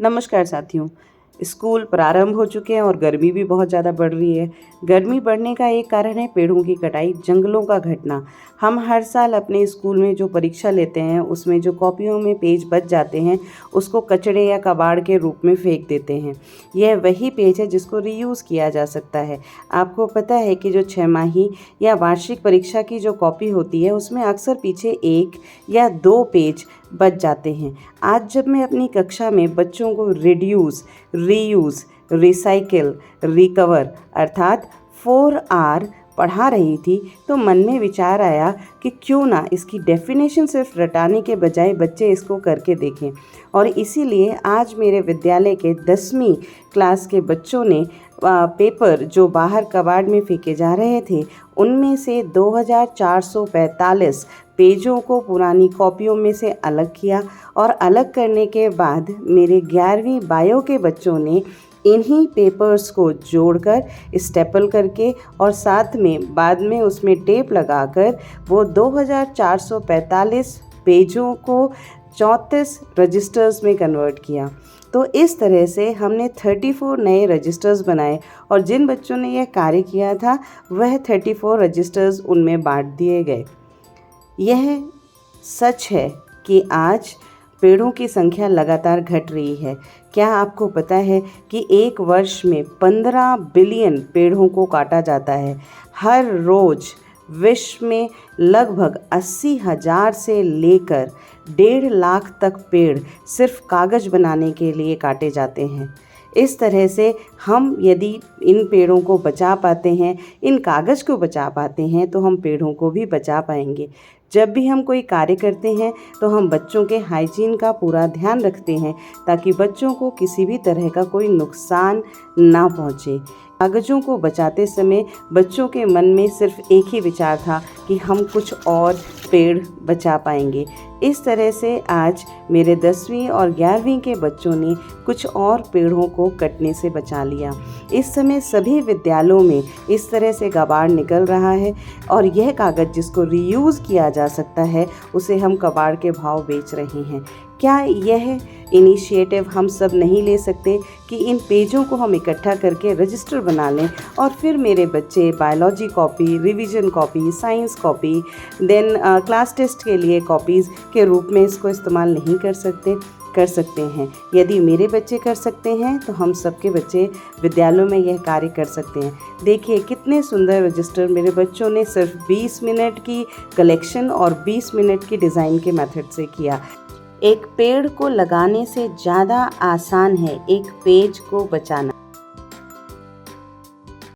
नमस्कार साथियों। स्कूल प्रारंभ हो चुके हैं और गर्मी भी बहुत ज़्यादा बढ़ रही है। गर्मी बढ़ने का एक कारण है पेड़ों की कटाई, जंगलों का घटना। हम हर साल अपने स्कूल में जो परीक्षा लेते हैं उसमें जो कॉपियों में पेज बच जाते हैं उसको कचड़े या कबाड़ के रूप में फेंक देते हैं। यह वही पेज है जिसको रीयूज़ किया जा सकता है। आपको पता है कि जो छमाही या वार्षिक परीक्षा की जो कॉपी होती है उसमें अक्सर पीछे 1 या 2 पेज बच जाते हैं। आज जब मैं अपनी कक्षा में बच्चों को रिड्यूस, रीयूज़, रिसाइकिल, रिकवर अर्थात 4R पढ़ा रही थी तो मन में विचार आया कि क्यों ना इसकी डेफिनेशन सिर्फ रटाने के बजाय बच्चे इसको करके देखें। और इसीलिए आज मेरे विद्यालय के 10वीं क्लास के बच्चों ने पेपर जो बाहर कबाड़ में फेंके जा रहे थे उनमें से 2445 पेजों को पुरानी कॉपियों में से अलग किया और अलग करने के बाद मेरे 11वीं बायो के बच्चों ने इन्हीं पेपर्स को जोड़कर स्टेपल करके और साथ में बाद में उसमें टेप लगाकर वो 2445 पेजों को 34 रजिस्टर्स में कन्वर्ट किया। तो इस तरह से हमने 34 नए रजिस्टर्स बनाए और जिन बच्चों ने यह कार्य किया था वह 34 रजिस्टर्स उनमें बांट दिए गए। यह सच है कि आज पेड़ों की संख्या लगातार घट रही है। क्या आपको पता है कि एक वर्ष में 15 बिलियन पेड़ों को काटा जाता है? हर रोज़ विश्व में लगभग 80,000 से लेकर 1.5 लाख तक पेड़ सिर्फ कागज़ बनाने के लिए काटे जाते हैं। इस तरह से हम यदि इन पेड़ों को बचा पाते हैं, इन कागज़ को बचा पाते हैं तो हम पेड़ों को भी बचा पाएंगे। जब भी हम कोई कार्य करते हैं तो हम बच्चों के हाइजीन का पूरा ध्यान रखते हैं ताकि बच्चों को किसी भी तरह का कोई नुकसान ना पहुंचे। कागज़ों को बचाते समय बच्चों के मन में सिर्फ एक ही विचार था कि हम कुछ और पेड़ बचा पाएंगे। इस तरह से आज मेरे 10वीं और 11वीं के बच्चों ने कुछ और पेड़ों को कटने से बचा लिया। इस समय सभी विद्यालयों में इस तरह से कबाड़ निकल रहा है और यह कागज़ जिसको रीयूज़ किया जा सकता है उसे हम कबाड़ के भाव बेच रहे हैं। क्या यह इनिशिएटिव हम सब नहीं ले सकते कि इन पेजों को हम इकट्ठा करके रजिस्टर बना लें और फिर मेरे बच्चे biology copy, revision copy, science copy, then class test के लिए कॉपीज़ के रूप में इसको इस्तेमाल नहीं कर सकते हैं। यदि मेरे बच्चे कर सकते हैं तो हम सबके बच्चे विद्यालयों में यह कार्य कर सकते हैं। देखिए कितने सुंदर रजिस्टर मेरे बच्चों ने सिर्फ 20 मिनट की कलेक्शन और 20 मिनट की डिज़ाइन के मेथड से किया। एक पेड़ को लगाने से ज़्यादा आसान है एक पेज को बचाना।